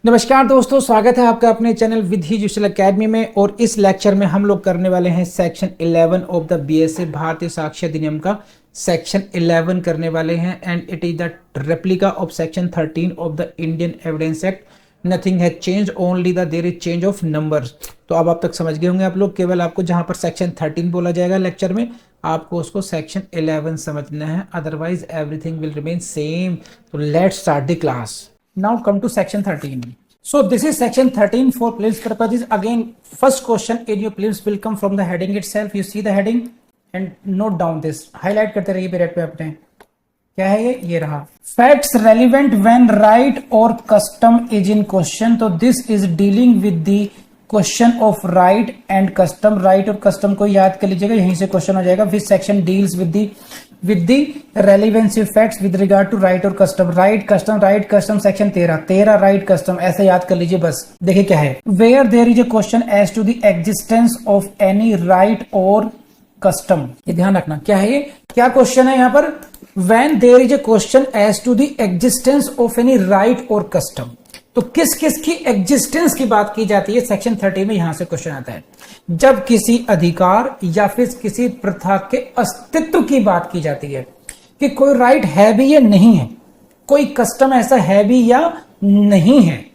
नमस्कार दोस्तों, स्वागत है आपका अपने चैनल विधि जुशल अकेडमी में। और इस लेक्चर में हम लोग करने वाले हैं सेक्शन 11 ऑफ द बीएसए भारतीय साक्ष्य अधिनियम का सेक्शन 11 करने वाले हैं। And it is the replica of section 13 of the Indian Evidence Act. Nothing has change, only the there is change of numbers. तो अब आप तक समझ गए होंगे आप लोग। केवल आपको जहां पर सेक्शन 13 बोला जाएगा लेक्चर में, आपको उसको सेक्शन 11 समझना है, otherwise everything will remain same. तो let's start the class. Now come to section 13. So this is section 13 for prelims purposes. Again, first question in your prelims will come from the heading itself. You see the heading and note down this. Highlight करते रहिए period पे अपने। क्या है ये रहा। Facts relevant when right or custom is in question. तो this is dealing with the question of right and custom. Right और custom को याद कर लीजिएगा, यहीं से क्वेश्चन हो जाएगा। This section deals with the relevancy facts with regard to right और custom. right custom section 13 right custom ऐसे याद कर लीजिए बस। देखिए क्या है, where there is a question as to the existence of any right or custom। ये ध्यान रखना, क्या है ये, क्या क्वेश्चन है यहाँ पर। when there is a question as to the existence of any right or custom, तो किस किस की एग्जिस्टेंस की बात की जाती है सेक्शन 30 में। यहां से क्वेश्चन आता है जब किसी अधिकार या फिर किसी प्रथा के अस्तित्व की बात की जाती है कि कोई राइट है भी या नहीं है, कोई कस्टम ऐसा है भी या नहीं है।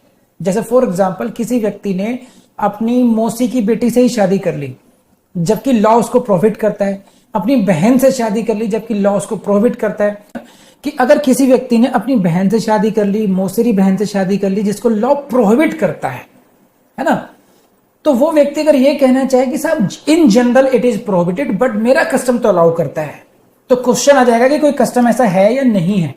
जैसे फॉर एग्जांपल किसी व्यक्ति ने अपनी मौसी की बेटी से ही शादी कर ली जबकि लॉ उसको प्रोहिबिट करता है, अपनी बहन से शादी कर ली जबकि लॉ उसको प्रोहिबिट करता है। कि अगर किसी व्यक्ति ने अपनी बहन से शादी कर ली, मौसेरी बहन से शादी कर ली जिसको लॉ प्रोहिबिट करता है ना, तो वो व्यक्ति अगर ये कहना चाहे कि साहब in general it is prohibited but मेरा कस्टम तो अलाउ करता है, तो क्वेश्चन आ जाएगा कि कोई कस्टम ऐसा है या नहीं है,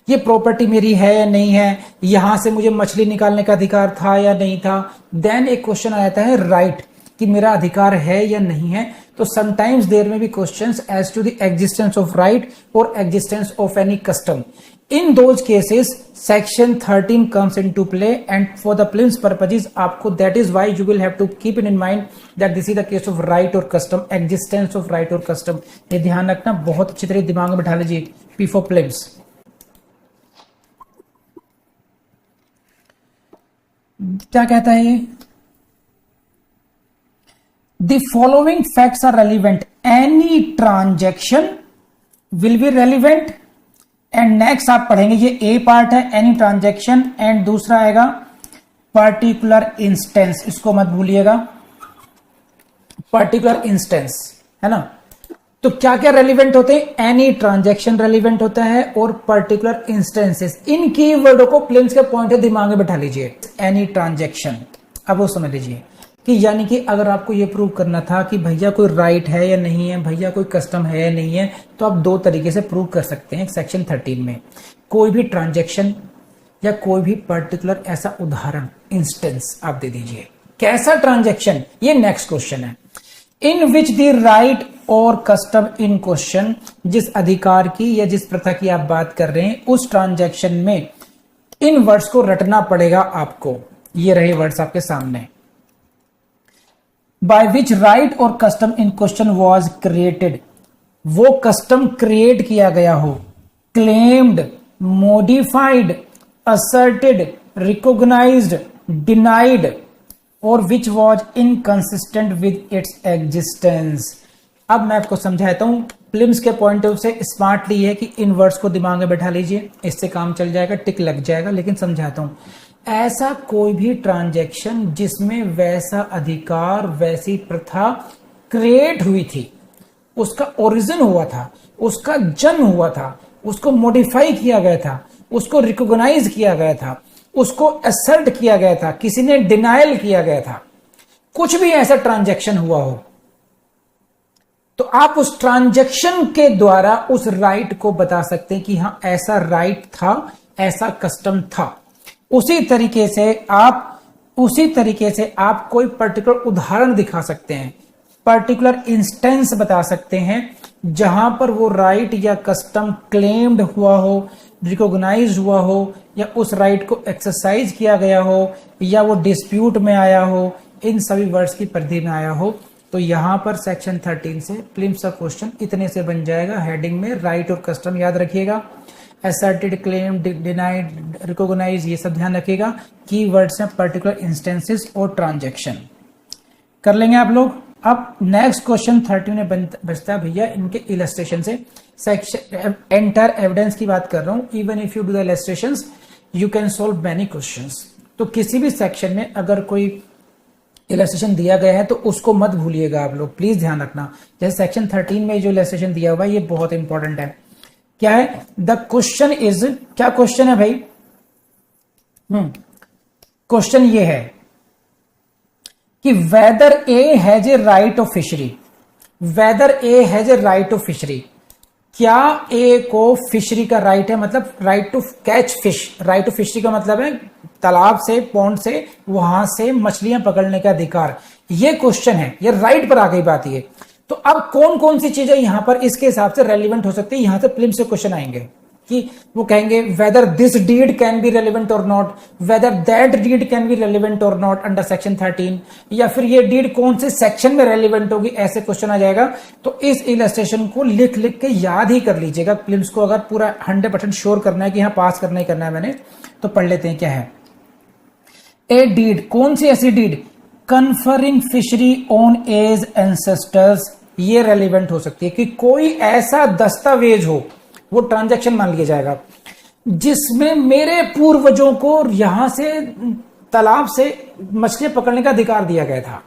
ये प्रॉपर्टी मेरी है या नहीं है, यहां से मुझे मछली निकालने का अधिकार था या नहीं था। देन एक क्वेश्चन आ जाता है राइट कि मेरा अधिकार है या नहीं है। तो sometimes there may be questions as to the existence of right or existence of any custom. In those cases section 13 comes into play and for the prelims purposes आपको that is why you will have to keep it in mind that this is the case of right और custom, existence of right और custom. ये ध्यान रखना, बहुत अच्छी तरह दिमाग में बैठा लीजिए। P for prelims. क्या कहता है ये, The following facts are relevant. Any transaction will be relevant. And next आप पढ़ेंगे, ये A पार्ट है any transaction, and दूसरा आएगा particular instance, इसको मत भूलिएगा, particular instance है ना। तो क्या क्या रेलिवेंट होते हैं, एनी ट्रांजैक्शन रेलिवेंट होता है और पर्टिकुलर इंस्टेंसेस। इन कीवर्डों को प्लेन्स के पॉइंट है दिमाग में बैठा लीजिए। एनी ट्रांजैक्शन, अब वो समझ लीजिए कि यानी कि अगर आपको ये प्रूव करना था कि भैया कोई राइट है या नहीं है, भैया कोई कस्टम है या नहीं है, तो आप दो तरीके से प्रूव कर सकते हैं सेक्शन 13 में। कोई भी ट्रांजैक्शन या कोई भी पर्टिकुलर ऐसा उदाहरण, इंस्टेंस आप दे दीजिए। कैसा ट्रांजैक्शन, ये नेक्स्ट क्वेश्चन है। इन विच द राइट और कस्टम इन क्वेश्चन, जिस अधिकार की या जिस प्रथा की आप बात कर रहे हैं उस ट्रांजैक्शन में इन वर्ड्स को रटना पड़ेगा आपको। ये रहे वर्ड्स आपके सामने। by which right or custom in question was created, वो कस्टम क्रिएट किया गया हो, claimed, modified, asserted, recognized, denied और which was inconsistent with its existence। अब मैं आपको समझाता हूं प्रिलिम्स के पॉइंट ऑफ से स्मार्टली है कि इन वर्ड्स को दिमाग में बैठा लीजिए, इससे काम चल जाएगा, टिक लग जाएगा। लेकिन समझाता हूं, ऐसा कोई भी ट्रांजैक्शन जिसमें वैसा अधिकार, वैसी प्रथा क्रिएट हुई थी, उसका ओरिजिन हुआ था, उसका जन्म हुआ था, उसको मॉडिफाई किया गया था, उसको रिकॉग्नाइज किया गया था, उसको असर्ट किया गया था, किसी ने डिनायल किया गया था, कुछ भी ऐसा ट्रांजैक्शन हुआ हो, तो आप उस ट्रांजैक्शन के द्वारा उस राइट को बता सकते हैं कि हां ऐसा राइट था, ऐसा कस्टम था। उसी तरीके से आप कोई पर्टिकुलर उदाहरण दिखा सकते हैं, पर्टिकुलर इंस्टेंस बता सकते हैं जहां पर वो राइट या कस्टम क्लेम्ड हुआ हो, रिकॉग्नाइज हुआ हो, या उस राइट को एक्सरसाइज किया गया हो, या वो डिस्प्यूट में आया हो, इन सभी वर्ड्स की परिधि में आया हो। तो यहां पर सेक्शन 13 से प्रिलिम्स का क्वेश्चन इतने से बन जाएगा। हेडिंग में राइट और कस्टम याद रखिएगा, asserted, claimed, denied, recognize, ये सब ध्यान रखिएगा। कीवर्ड्स हैं पर्टिकुलर इंस्टेंसेस और ट्रांजैक्शन। कर लेंगे आप लोग। अब नेक्स्ट क्वेश्चन 30 में बचता है भैया इनके इलस्ट्रेशन से। सेक्शन एंटायर एविडेंस की बात कर रहा हूं। Even if you do the illustrations you can solve many questions. तो किसी भी सेक्शन में अगर कोई इलस्ट्रेशन दिया गया है तो उसको मत भूलिएगा आप लोग, प्लीज ध्यान रखना। जैसे सेक्शन 13 में जो इलस्ट्रेशन दिया हुआ है ये बहुत इंपॉर्टेंट है। क्या है? द क्वेश्चन इज, क्या क्वेश्चन है भाई? क्वेश्चन ये है कि whether A has a right of fishery, whether A has a right of fishery, क्या ए को फिशरी का राइट है, मतलब right to catch fish. Right to fishery का मतलब है तालाब से, पॉन्ड से, वहां से मछलियां पकड़ने का अधिकार। ये क्वेश्चन है, ये राइट पर आ गई बात ये। तो अब कौन कौन सी चीजें यहां पर इसके हिसाब से रेलिवेंट हो सकती है, यहां से प्रीलिम्स से क्वेश्चन आएंगे कि वो कहेंगे whether this deed can be relevant or not, whether that deed can be relevant or not under section 13, या फिर ये डीड कौन से सेक्शन में रेलिवेंट होगी, ऐसे क्वेश्चन आ जाएगा। तो इस इलस्ट्रेशन को लिख लिख के याद ही कर लीजिएगा। प्रीलिम्स को अगर पूरा 100% श्योर करना है कि हाँ पास करना ही करना है मैंने, तो पढ़ लेते हैं क्या है। ए डीड, कौन सी ऐसी deed? Conferring fishery on his ancestors, ये रेलिवेंट हो सकती है कि कोई ऐसा दस्तावेज हो, वो ट्रांजैक्शन मान लिया जाएगा जिसमें मेरे पूर्वजों को यहां से तालाब से मछलियां पकड़ने का अधिकार दिया गया था।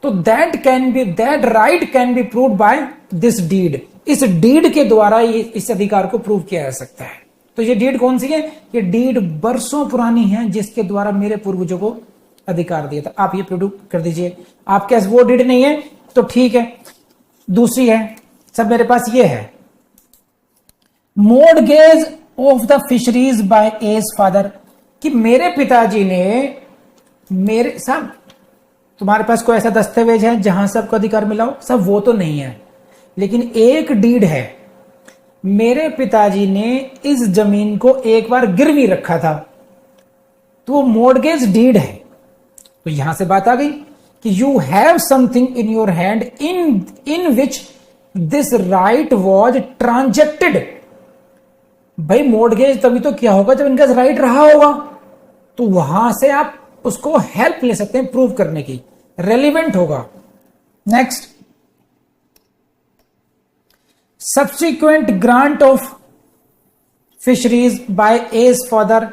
तो that right can be proved by this deed. इस डीड के द्वारा इस अधिकार को प्रूव किया जा सकता है। तो ये डीड कौन सी है? ये डीड बरसों पुरानी है जिसके द्वारा मेरे पूर्वजों को अधिकार दिया था। आप ये प्रूव कर दीजिए। आपके पास वो डीड नहीं है तो ठीक है, दूसरी है। सब मेरे पास ये है, mortgage of the fisheries by as father, कि मेरे पिताजी ने मेरे, सब तुम्हारे पास कोई ऐसा दस्तावेज है जहां सबको अधिकार मिला हो? सब वो तो नहीं है, लेकिन एक डीड है, मेरे पिताजी ने इस जमीन को एक बार गिरवी रखा था, तो वो मॉर्गेज डीड है। तो यहां से बात आ गई कि you have something in your hand in which this right was transacted. भाई मॉर्गेज तभी तो क्या होगा जब इनका राइट रहा होगा, तो वहां से आप उसको हेल्प ले सकते हैं प्रूव करने की, रेलिवेंट होगा। Next, subsequent grant of fisheries by as father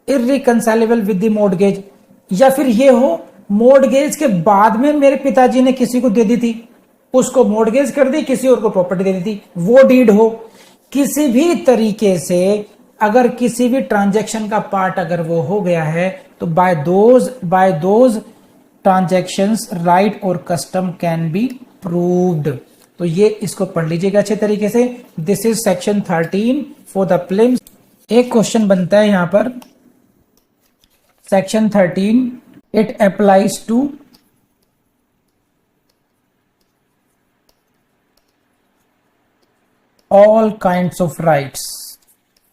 irreconcilable with the mortgage, या फिर ये हो मॉर्गेज के बाद में मेरे पिताजी ने किसी को दे दी थी, उसको मॉर्गेज कर दी, किसी और को प्रॉपर्टी दे दी थी, वो डीड हो। किसी भी तरीके से अगर किसी भी ट्रांजैक्शन का पार्ट अगर वो हो गया है तो बाय दोज ट्रांजैक्शंस राइट और कस्टम कैन बी प्रूव्ड। तो ये इसको पढ़ लीजिएगा अच्छे तरीके से। This is section 13 for the prelims. एक क्वेश्चन बनता है यहां पर, section 13 it applies to all kinds of rights.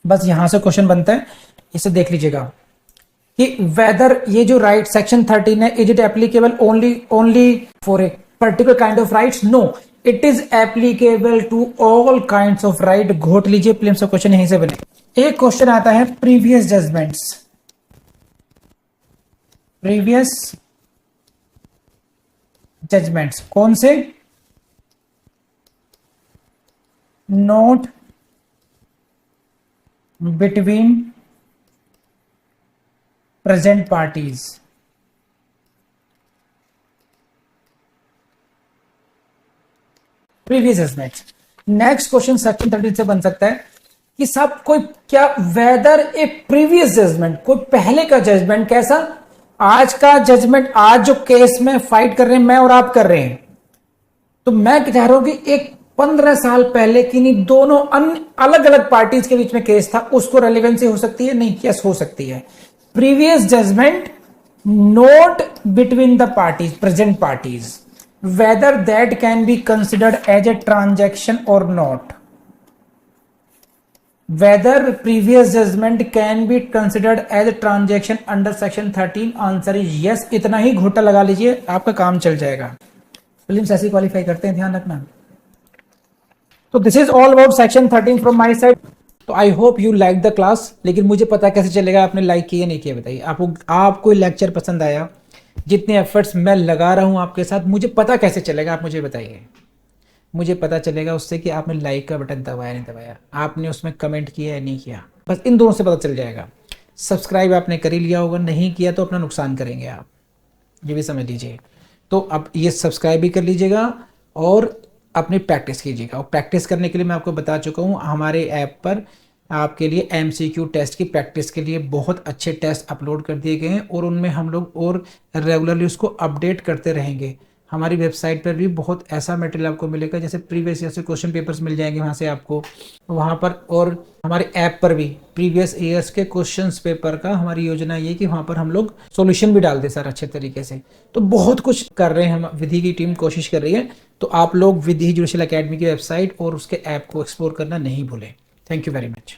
बस यहां से क्वेश्चन बनता है, इसे देख लीजिएगा कि वेदर ये जो राइट सेक्शन 13 है, is it applicable only for a particular kind of rights? No, it is applicable to all kinds of right. घोट लीजिए, प्रीलिम्स का क्वेश्चन यहीं से बने। एक क्वेश्चन आता है प्रीवियस जजमेंट्स, कौन से? Not between present parties. Previous judgment. Next question section 13 से बन सकता है कि सब कोई क्या, वेदर ए प्रीवियस जजमेंट, कोई पहले का जजमेंट कैसा? आज का जजमेंट, आज जो केस में फाइट कर रहे हैं मैं और आप कर रहे हैं, तो मैं कह रहा हूं कि एक 15 साल पहले की नहीं, दोनों अलग अलग पार्टीज के बीच में केस था, उसको रेलिवेंसी हो सकती है? नहीं, यस हो सकती है। Previous judgment not between the parties, present parties, whether that can be considered as a transaction or not. Whether previous judgment can be considered as a transaction under section 13, answer is yes. इतना ही घोटा लगा लीजिए, आपका काम चल जाएगा। Prelims ऐसे क्वालिफाई करते हैं, ध्यान रखना। तो this is all about section 13 from my side. तो I hope you like the class. लेकिन मुझे पता कैसे चलेगा आपने लाइक किया नहीं किया, बताइए। आपको लेक्चर पसंद आया, जितने एफर्ट्स मैं लगा रहा हूँ आपके साथ, मुझे पता कैसे चलेगा, आप मुझे बताइए। मुझे पता चलेगा उससे कि आपने लाइक का बटन दबाया नहीं दबाया, आपने उसमें कमेंट किया या नहीं किया, बस इन दोनों से पता चल जाएगा। सब्सक्राइब आपने कर ही लिया होगा, नहीं किया तो अपना नुकसान करेंगे आप, ये भी समझ लीजिए। तो अब ये सब्सक्राइब भी कर लीजिएगा और अपनी प्रैक्टिस कीजिएगा। और प्रैक्टिस करने के लिए मैं आपको बता चुका हूँ, हमारे ऐप पर आपके लिए एमसीक्यू टेस्ट की प्रैक्टिस के लिए बहुत अच्छे टेस्ट अपलोड कर दिए गए हैं और उनमें हम लोग और रेगुलरली उसको अपडेट करते रहेंगे। हमारी वेबसाइट पर भी बहुत ऐसा मटेरियल आपको मिलेगा, जैसे प्रीवियस ईयर से क्वेश्चन पेपर्स मिल जाएंगे वहाँ से आपको, वहाँ पर। और हमारे ऐप पर भी प्रीवियस ईयर्स के क्वेश्चंस पेपर का हमारी योजना ये कि वहाँ पर हम लोग सॉल्यूशन भी डालते सर अच्छे तरीके से। तो बहुत कुछ कर रहे हैं हम, विधि की टीम कोशिश कर रही है। तो आप लोग विधि एजुकेशनल एकेडमी की वेबसाइट और उसके ऐप को एक्सप्लोर करना नहीं भूलें। Thank you very much.